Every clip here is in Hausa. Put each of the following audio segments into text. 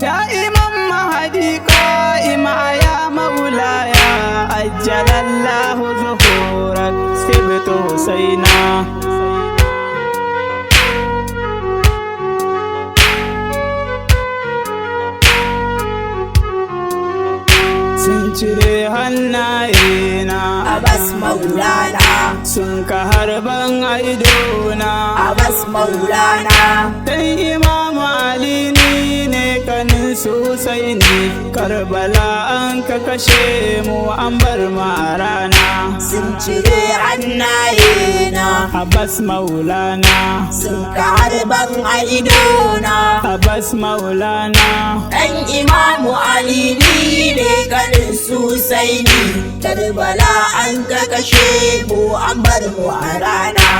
يا إمام مهدي قائم يا مولاي أجل الله ظهورك سبت حسينا sun cire hannayena Abbas Maulana, sun ka harban aidona Abbas Maulana, dan Imam Ali ni ne kanin su Husaini Karbala an ka kashe mu an bar mu a rana sun cire hannayena, Abbas Maulana sun ka harban a idona. Abbas Maulana Ɗan Imamu Ali ni ne ganin su Husaini, Karbala an ka kashe mu an bar mu a rana.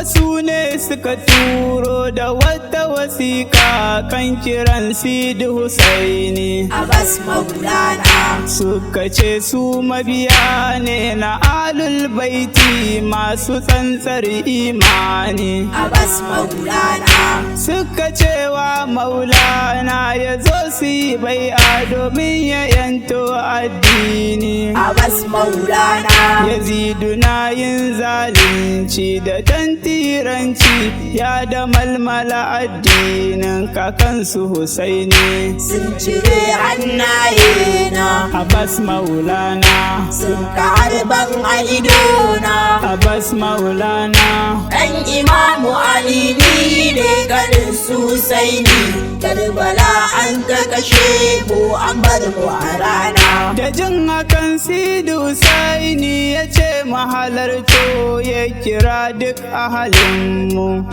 su ne suka turo da wata wasiƙa kan kiran Sidi Husaini Abbas Maulana, suka ce su mabiya ne na alul baiti masu tsantsar imani Abbas Maulana, suka cewa Maulana ya zo su yi bai'a domin ya yanto addini Abbas Maulana, Yazidu na yin zalunci da tantiranci ya da malmala addinin kakansu Husaini sun cire hannayena, Abbas Maulana sun ka harban a idona. Abbas Maulana Ɗan Imamu Ali ni ne ganin su Husaini, Karbala an ka kashe mu an bar mu a rana. da jin hakan Sidi Husaini ya ce mahalarto ya kira duk ahalinmu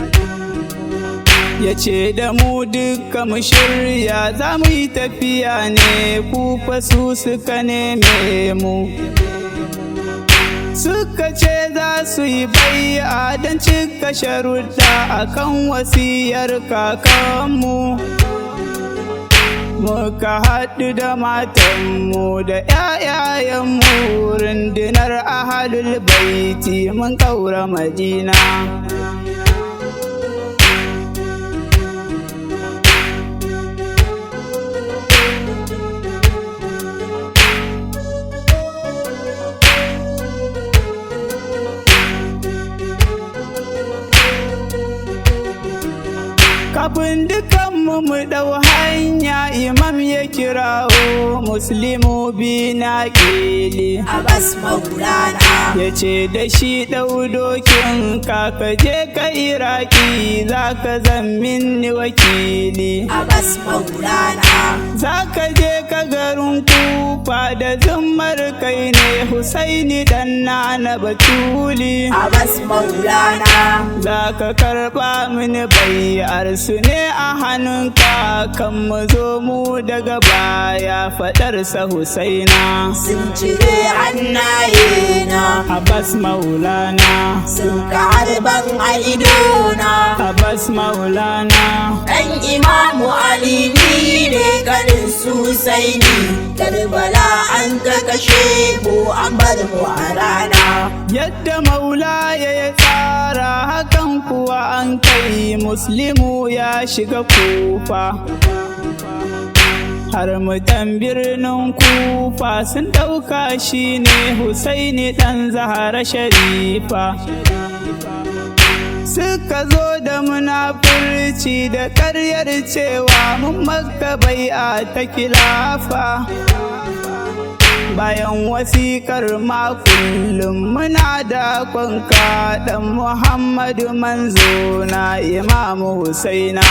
ya ce da mu duka mu shirya za mu yi tafiya ne kufa su suka neme mu suka ce za su yi bai'a don cika sharuɗa akan wasiyar kakanmu muka haɗu da matanmu da ƴaƴayenmu rundunar ahalul baiti mun ƙaura Madina kafin dukanmu mu ɗau hanya imam ya kirawo muslimu bi na ƙili Abbas Maulana, ya ce da shi ɗau dokin ka je ka iraki za ka zammin ni wakili Abbas Maulana, za ka je ka garin kufa da zummar kai ne Husaini dan na batuli Abbas Maulana, za ka karɓa mini bai'ar su ne a hannunka kan mu zo mu daga baya faɗarsa Husaina sun cire hannayena, Abbas Maulana sun ka harban a idona. Abbas Maulana Ɗan Imamu Ali ni ne ganin su Husaini, Karbala an ka kashe mu an bar mu a rana. yadda Maula ya tsara hakan kuwa an kai muslimu ya shiga kufa har mutan birnin kufa sun ɗauka shi ne Husaini ɗan Zahra Sharifa suka zo da munafurci da ƙaryar cewa mun maka bai'a ta kilafa bayan wasiƙar ma kullum muna da kwanka ɗan Muhammadu manzo na Imamu Husaina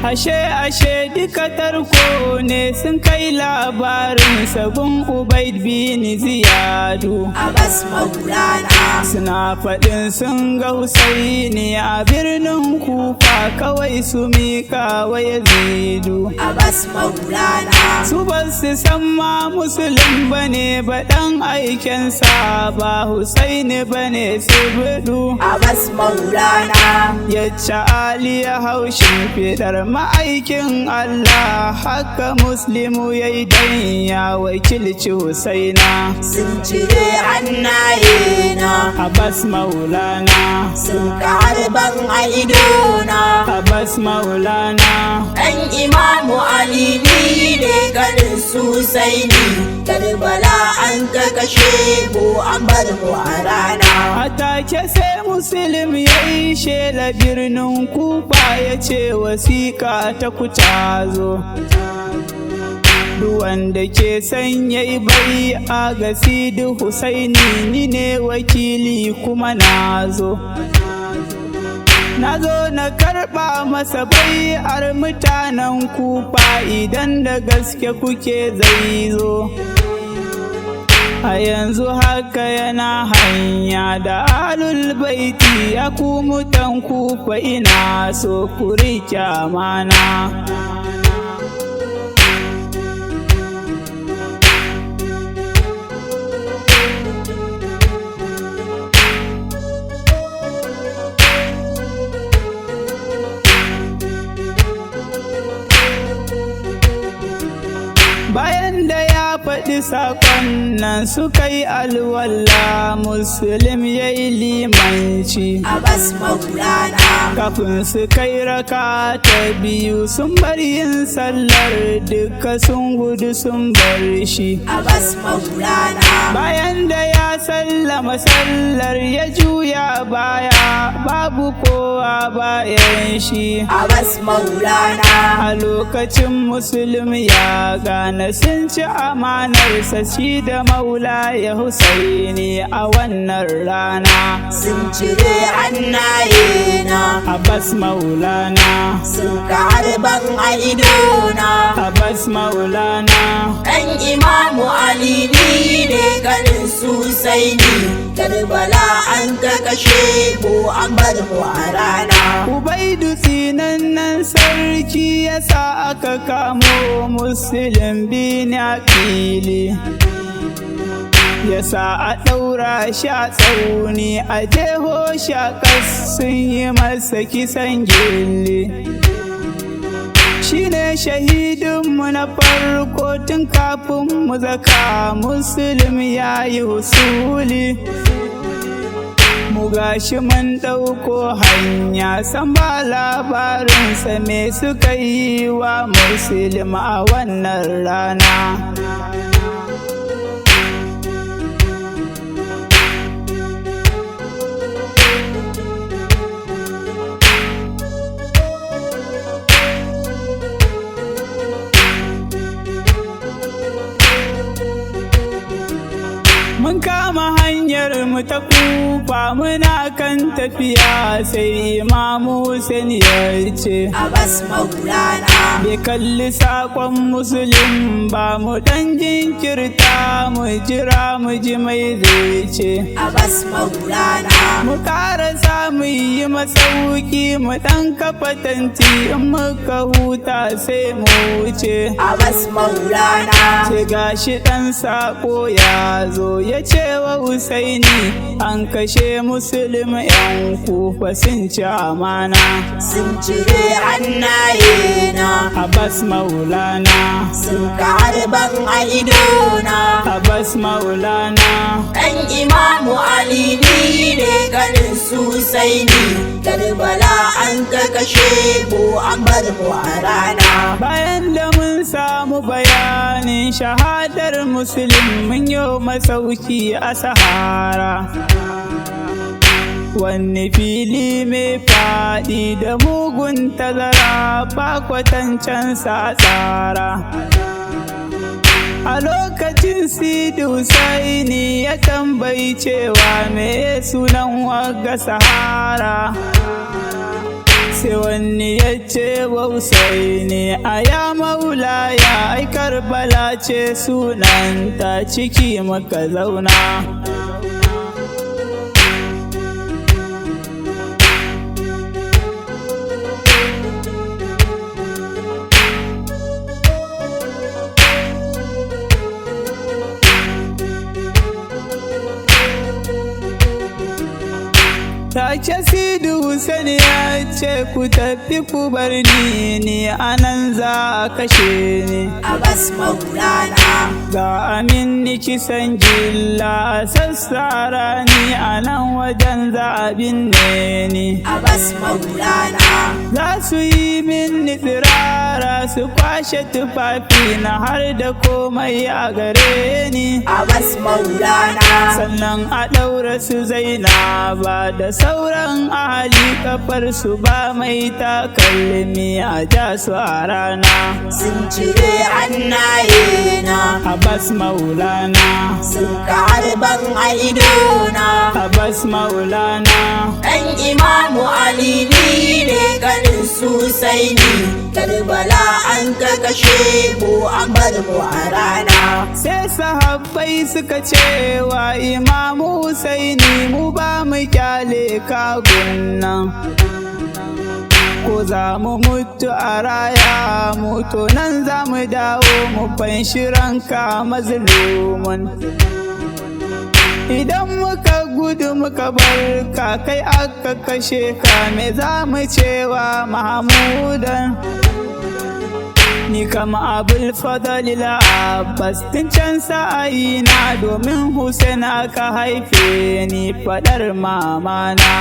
Ashe duka tarko ne sun kai labarin sabon Ubaid bin Ziyadu. Abbas Maulana Suna faɗin sun ga Husaini a birnin Kufa kawai su miƙa wa Yazidu. Abbas Maulana Su ba su san ma Musulun bane ba ɗan aikensa ba Husaini bane su bidu. Abbas Maulana Yacce Ali ya haushin fidar ma'aikin Allah haka Muslimu ya yi dan ya wakilci Husaina. sun cire hannaye na Abbas Maulana, sun karban a idona. Abbas Maulana, Ɗan Imamu Ali ni ne ganin Husaini, Karbala an ka kashe mu an bar mu a rana. a take sai Muslim ya yi shela birnin Kufa ya ce wasiƙa ta kutazo. Wanda ke son yayi bai a ga Sidi Husaini ni ne wakili kuma nazo na karɓa masa bai'ar mutanen Kufa idan da gaske kuke zai zo. A yanzu haka yana hanya da alul baiti ya ku mutan Kufa ina so ku riƙe amana. Bayan da ya faɗi saƙon nan suka yi alwala Muslim ya yi limanci. Abbas Maulana Kafin su kai raka ta biyu sun bar yin sallar duka sun gudu sun bar shi. Abbas Maulana Bayan da ya sallama sallar ya juya baya babu kowa bayan shi. Abbas Maulana A lokacin Muslim ya gane sun ci amanarsa shi da maula ya Husaini a wannan rana. sun cire hannaye na Abbas Maulana, sun karban a idona. Abbas Maulana, Ɗan Imamu Ali ni ne ganin Husaini, Karbala an ka kashe mu an bar mu a rana. Ubaidu tsinannen sarki ya sa aka kamo Muslim bin Aqili. Ya sa a ɗaura shi a tsauni a jeho shi a ƙas sun yi masa kisan gilli. Shi ne shahidinmu na farko tun kafin mu zaka Muslim ya yi husuli. Mu gashi mun ɗauko hanya san ba labarinsa me suka yi wa Muslim a wannan rana. Mun kama hanyar mu ta Kufa muna kan tafiya sai Imamu Hussein ya ce Abbas Maulana bai kalli saƙon Muslim ba mu ɗan jinkirta mu jira mu ji mai zai ce. Abbas Maulana Mu ƙarasa mu yi masauki mu ɗan kafa tanti in muka huta sai mu wuce. Abbas Maulana Ce gashi ɗan saƙo ya zo ya ce wa Husaini an kashe Muslim 'yan Kufa sun ci amana. sun cire hannaye na Abbas Maulana, sun karban a idona. Abbas Maulana, Ɗan Imamu Ali ni ne ganin Husaini, Karbala an ka kashe mu an bar mu a rana. bayan da mun samu bayanin shahadar Muslim mun yi masauki a Sahara. Wani fili mai faɗi da mugun tazara ba kwatancensa a tsara. A lokacin Sidi Husaini ya tambayi cewa me sunan wagga Sahara. sai wani ya ce wa Husaini aya maulaya ai Karbala ce sunanta ciki muka zauna. Take Sidu Sani ya ce ku tafi ku bar ni anan za a kashe ni. Abbas Maulana Ga amin ni kisan gilla a sassara ni anan wajen za a binne ni. Abbas Maulana Za su yi min tsirara su kwashe tufafi na har da komai a gare ni. Abbas Maulana Sannan a ɗaura su Zainaba da sauran ahali kafar su ba mai takalmi a ja su a rana. sun cire hannaye na Abbas Maulana sun karban a idona. Abbas Maulana ɗan Imamu Ali ne ganin Husaini. Karbala an ka kashe mu an bar mu a rana. sai sahabbai suka ce wa Imamu Husaini mu ba mu kyale kagunnan. Ko za mu mutu a raya mu to nan za mu dawo mu fanshi ranka mazlumun. Idan muka gudu muka bar ka kai aka kashe ka me za mu cewa Mahamudan. Ni kama Abul fadl Abbas tun can sa'ayina domin Hussein aka haife ni fadar mamana.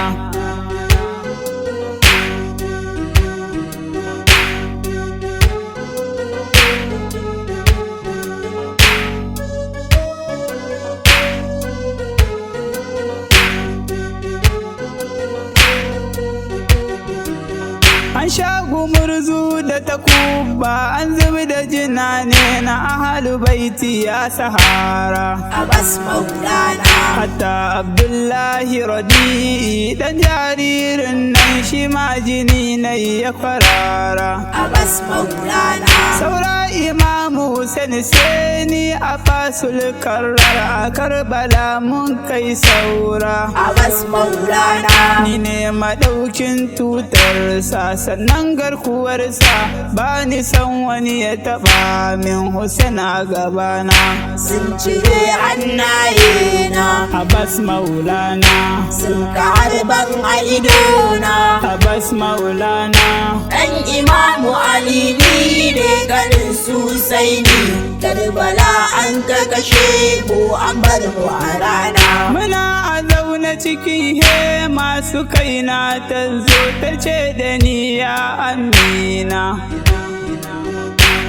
An sha gumurzu da takuba an zubi da jina ne na ahalu baiti ya sahara. Abbas Maulana Hatta Abdullahi Radi dan jaririn nan shi ma jini na ya kwarara. Abbas Maulana Saura Imamu Hussein sai ni a fasul karrar a Karbala mun kai saura. Abbas Maulana Ni ne madaukin tutarsa sannan garkuwarsa ba ni san wani ya taba min Hussein a gabana. sun cire hannaye na Abbas Maulana sun karban a idona. Abbas Maulana ɗan Imamu Ali ne ganin Husaini. Karbala an ka kashe mu an bar mu a rana. muna a zaune cikin he masu kaina ta zo ta ce da ni ya amina.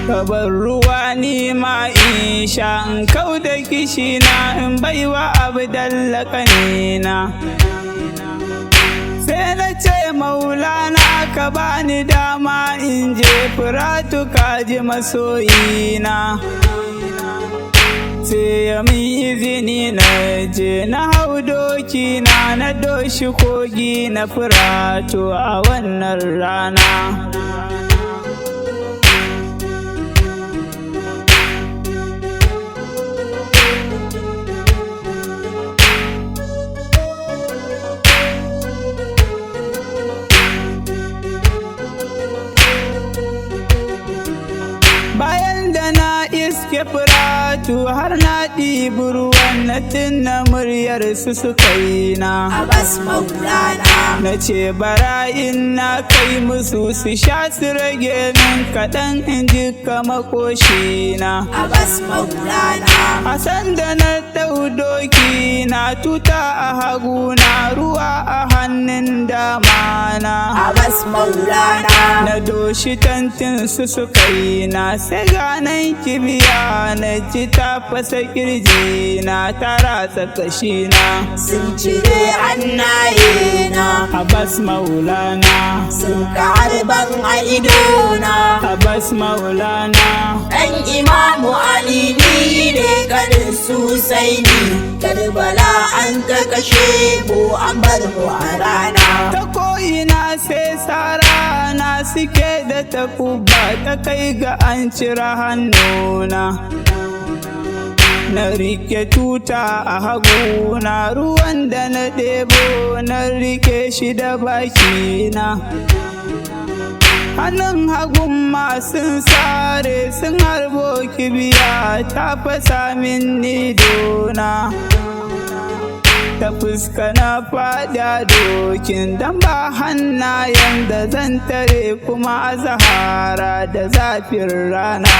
Kabar ruwa ni ma in sha in kau da kishina in baiwa Abdalla kanina. Sai na ce Maulana ka bani dama in je Furatu kaji masoyina. Sai ya min izini na je na hau doki na doshi kogi na Furatu a wannan rana. Bayan da na iske Furatu har na ɗibi ruwan na tunna muryar su suka yi na. Abbas Maulana Na ce bara in na kai musu su sha su rage min kaɗan in ji kama na. Abbas Maulana A sanda na ɗau doki na tuta a hagu na ruwa a hannun dama na. Abbas Maulana Na doshi tantin su suka yi na sai ganan kibiya na ji ta fasa kirji na ta ratsa kashi na. sun cire hannaye na Abbas Maulana sun karban a idona. Abbas Maulana ɗan Imamu Ali ne ganin Husaini. Karbala an ka kashe mu an bar mu a rana. ta ko'ina sai sara suke da takuba ta kai ga an cire hannuna. Na rike tuta a haguna, ruwan da na ɗebo na rike shi da bakina. Hannun hagun ma sun sare sun harbo kibiya ta fasa min idona. Ta fuska na fada dokin dan ba hannayen da zan tare kuma a zahara da zafin rana.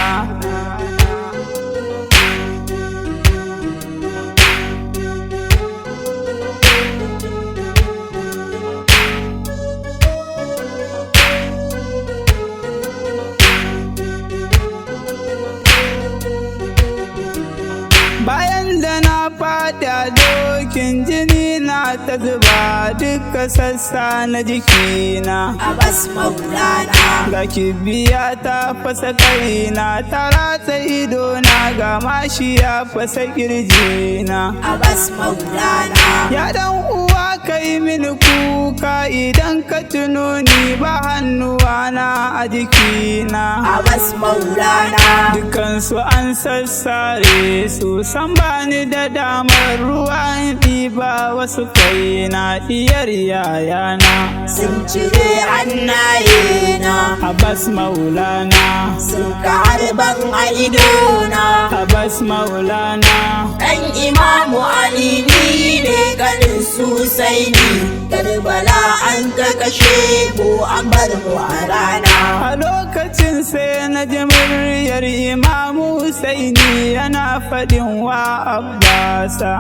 Bayan da na fada dokin, jini na ta zuba duka sassa na jikina. Abbas Maulana, Ga kibiya ta fasa kaina, ta ratsa idona, ga mashi ya fasa kirjina. Abbas Maulana, Ya dan uwa kai mini kuka idan ka tuno ni ba hannuwana a jikina. Abbas Maulana, Dukansu an sassare su, san bani da damar ruwa in ɗiba wasu kaina diyar yayana. sun cire hannayena, Abbas Maulana, sun ka harban a idona. Abbas Maulana, Ɗan Imamu Ali ni ne ganin Husaini, Karbala an ka kashe mu an bar mu a rana. a lokacin sai na ji muryar Imamu Husaini yana faɗin wa Abbasa.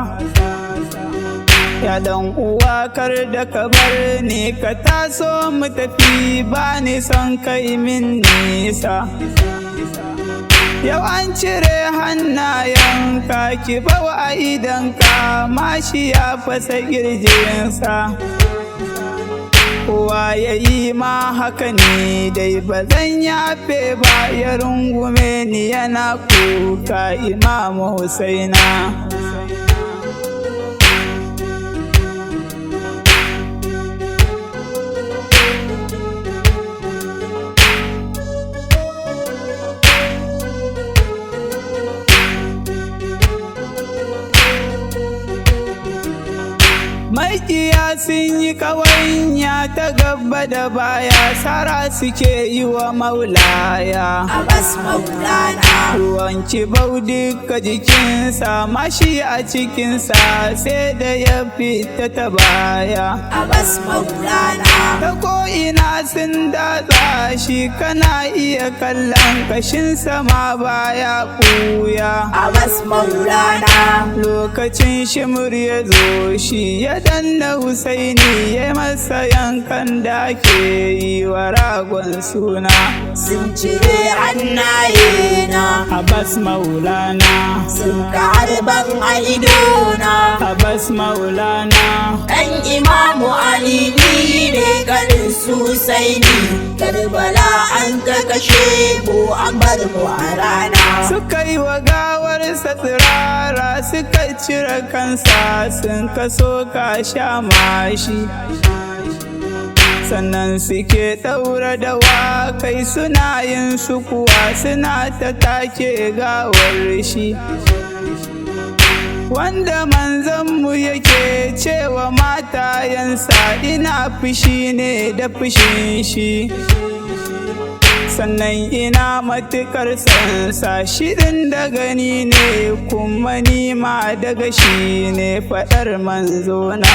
Ya dan uwa kar da ka bar ni, ka taso mu tafi, ba ni son kai min nisa. Yau an cire hannayenka, ki bawa a idanka, mashi ya fasa kirjinsa. Kowa ya yi ma haka ne dai, ba zan yafe ba, ya rungume ni yana kuka Imamu Husaina. Makiya sun yi ƙawanya ta gaba da baya, sara suke yi wa maulaya. Abbas Maulana, Ruwan kibau duka jikinsa, mashi a cikinsa sai da ya fita ta baya. Abbas Maulana, Ta ko'ina sun datsa shi, kana iya kallon kashinsa ma baya ɓuya. Abbas Maulana, Lokacin shimur ya zo shi ya danna Husaini, ya masa yankan da ke yi wa ragon suna. sun cire hannayena, Abbas Maulana, sun ka harban a idona. Abbas Maulana, Ɗan Imamu Ali ni ne ganin Husaini, Karbala an ka kashe mu an bar mu a rana. suka yi wa gawarsa tsirara, suka cire kansa, sun kaso ka sha mashi. Sannan suke ɗaura da wakai, suna yin sukuwa, suna ta take gawar shi. Wanda manzanmu yake cewa matayensa, ina fushi ne da fushin shi. Sannan ina matuƙar sansa, shirin da gani ne kuma nima daga shi ne faɗar manzona.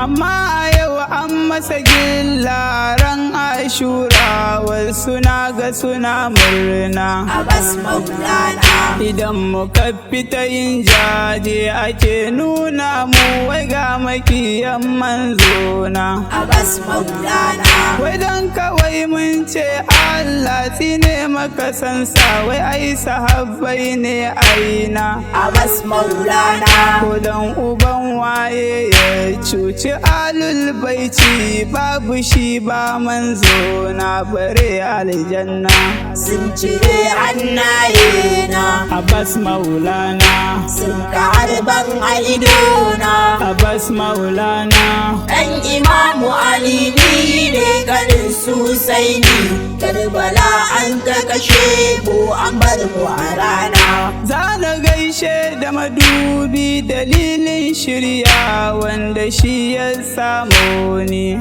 Amma a yau an masa gilla ran Ashura, wasu na ga suna murna. Abbas Maulana, Idan muka fita yin jaje ake nuna mu, wai ga makiyan manzona. Abbas maulana. Wai dan kawai mun ce Allah tsine maka sansa, wai ai sahabbai ne aina. Abbas maulana. Ko dan uban waye ya cuci alul baiti, babu shi ba manzona bare aljanna. Sun cire hannaye na. Abbas maulana. Sun ka harban a idona. Abbas maulana. Ɗan Imamu Ali ni ne ganin Husaini. Karbala an ka kashe mu an bar mu a rana. Za na gaishe da madubi dalilin shirya wanda shi ya samu ni.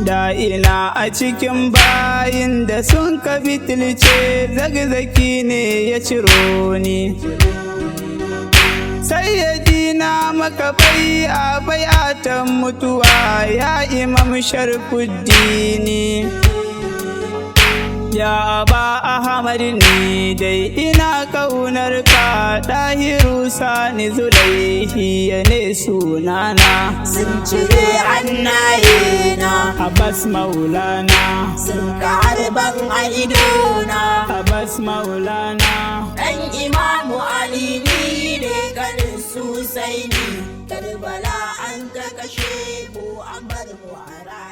Da ina a cikin bayin da sun ka bitilce, zagzaki ne ya ciro ni. Sayyidina maka bai'a bai'atan mutuwa ya Imam Sharfuddini. Ya Aba Ahmad ni dai ina kaunar ka, Dahiru Sani Zulaihiyya ne sunana. Sun cire hannaye na. Abbas maulana. Sun ka harban a idona. Abbas maulana. Ɗan Imamu Ali ni ne ganin Husaini. Karbala an ka kashe mu an bar mu a rana.